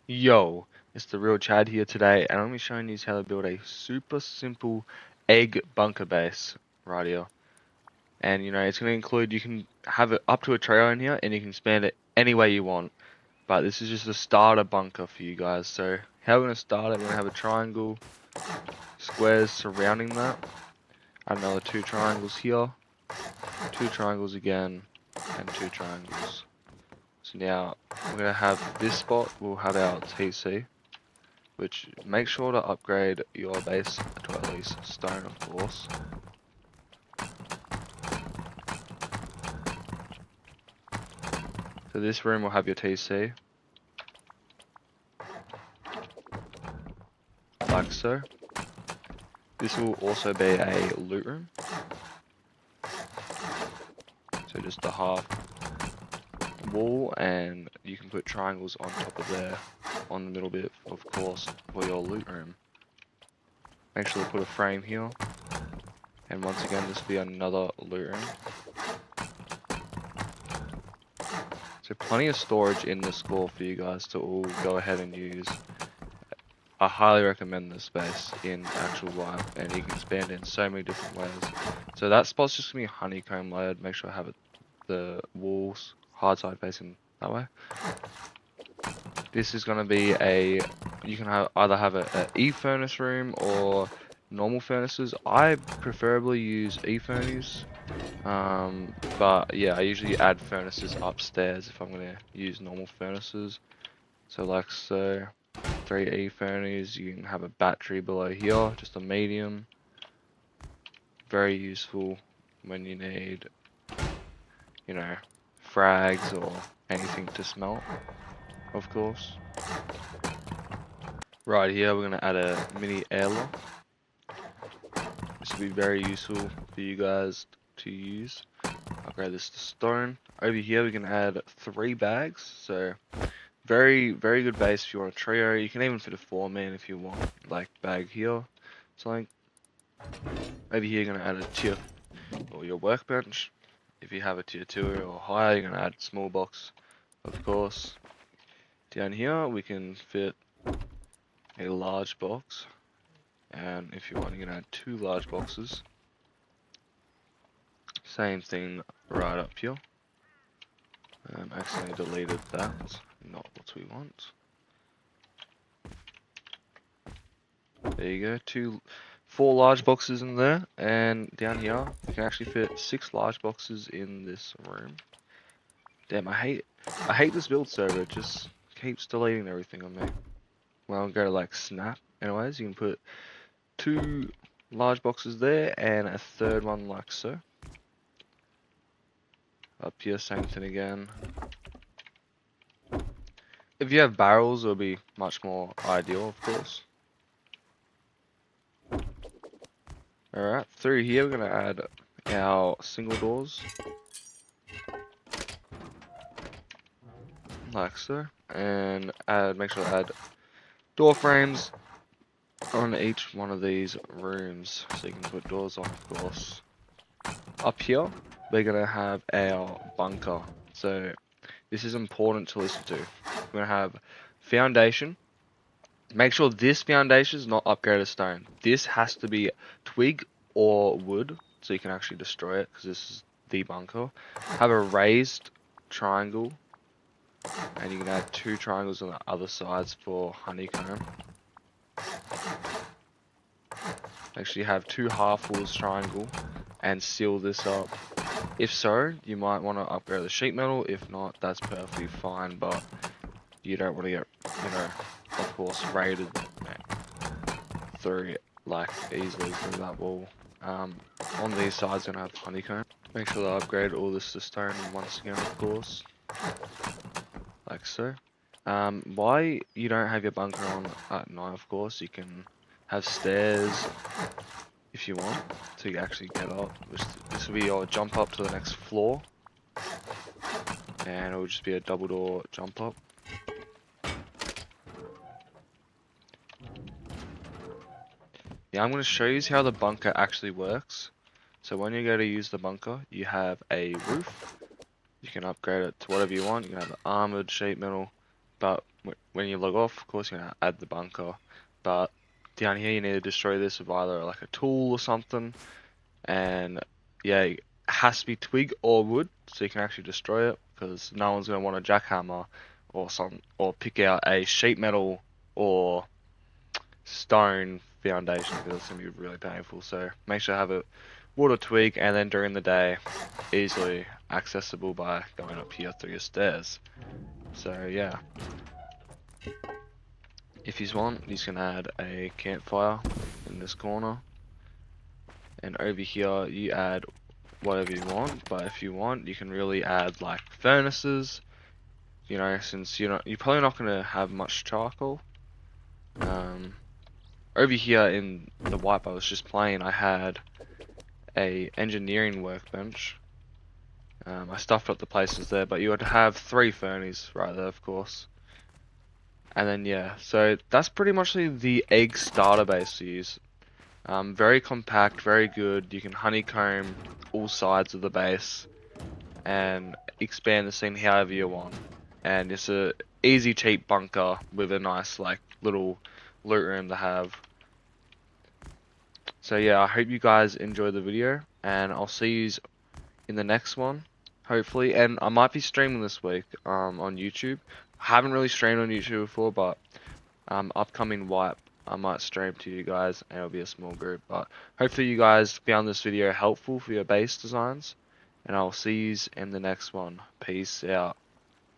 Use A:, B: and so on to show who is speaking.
A: Yo, it's the real Chad here today, and I'm going to be showing you how to build a super simple egg bunker base right here. And it's going to include, you can have it up to a trio in here, and you can expand it any way you want. But this is just a starter bunker for you guys. So how we're going to start it, we're going to have a triangle, squares surrounding that, another two triangles here, two triangles again, and two triangles. So now we're going to have this spot, we'll have our TC. Which make sure to upgrade your base to at least stone, of course. So this room will have your TC, like so. This will also be a loot room. So just a half wall, and you can put triangles on top of there, on the middle bit, of course, for your loot room. Make sure to put a frame here. And once again, this will be another loot room. So plenty of storage in the score for you guys to all go ahead and use. I highly recommend this space in actual life, and you can expand it in so many different ways. So that spot's just gonna be honeycomb layered. Make sure I have it, the walls hard side facing that way. This is gonna be you can either have a E furnace room or normal furnaces. I preferably use E furnaces, but yeah, I usually add furnaces upstairs if I'm gonna use normal furnaces. So like so. 3E furnaces, you can have a battery below here, just a medium. Very useful when you need, frags or anything to smelt, of course. Right here, we're going to add a mini airlock. This will be very useful for you guys to use. Upgrade this to stone. Over here, we can add 3 bags, so very, very good base if you want a trio. You can even fit a 4-man if you want, like bag here. Something. Over here, you're going to add a tier, or your workbench. If you have a tier 2 or higher, you're going to add small box, of course. Down here, we can fit a large box. And if you want, you can add 2 large boxes. Same thing right up here. Accidentally deleted that, not what we want. There you go, 4 large boxes in there, and down here you can actually fit 6 large boxes in this room. Damn, I hate this build server. It just keeps deleting everything on me. Well, I'll go to like snap. Anyways, you can put 2 large boxes there and a 3rd one like so. Up here, same thing again. If you have barrels, it'll be much more ideal, of course. Alright, through here we're going to add our single doors. Like so. And make sure to add door frames on each one of these rooms. So you can put doors on, of course. Up here, we're going to have our bunker. So this is important to listen to. We're going to have foundation. Make sure this foundation is not upgraded stone. This has to be twig or wood, so you can actually destroy it, because this is the bunker. Have a raised triangle, and you can add 2 triangles on the other sides for honeycomb. Make sure you have 2 half walls triangle, and seal this up. If so, you might want to upgrade the sheet metal. If not, that's perfectly fine, but you don't want to get, of course, raided through like easily through that wall. On these sides, gonna have honeycomb. Make sure to upgrade all this to stone once again, of course, like so. Why you don't have your bunker on at night, of course, you can have stairs if you want to actually get up. This will be your jump up to the next floor, and it will just be a double door jump up. Yeah, I'm going to show you how the bunker actually works. So when you go to use the bunker, you have a roof. You can upgrade it to whatever you want. You can have an armored sheet metal, but when you log off, of course, you're gonna add the bunker. But down here, you need to destroy this with either like a tool or something, and yeah, it has to be twig or wood, so you can actually destroy it, because no one's gonna want a jackhammer or pick out a sheet metal or stone foundation, because it's gonna be really painful. So make sure to have a wood or twig, and then during the day, easily accessible by going up here through your stairs. So yeah, if you want, you can add a campfire in this corner, and over here you add whatever you want. But if you want, you can really add like furnaces. You know, since you're probably not gonna have much charcoal. Over here in the wipe I was just playing, I had a engineering workbench. I stuffed up the places there, but you would have 3 furnaces right there, of course. And then yeah, so that's pretty much the egg starter base to use. Very compact, very good. You can honeycomb all sides of the base and expand the scene however you want. And it's a easy, cheap bunker with a nice like little loot room to have. So yeah, I hope you guys enjoy the video, and I'll see you in the next one, hopefully. And I might be streaming this week on YouTube. I haven't really streamed on YouTube before, but upcoming wipe I might stream to you guys, and it'll be a small group. But hopefully you guys found this video helpful for your base designs, and I'll see you in the next one. Peace out.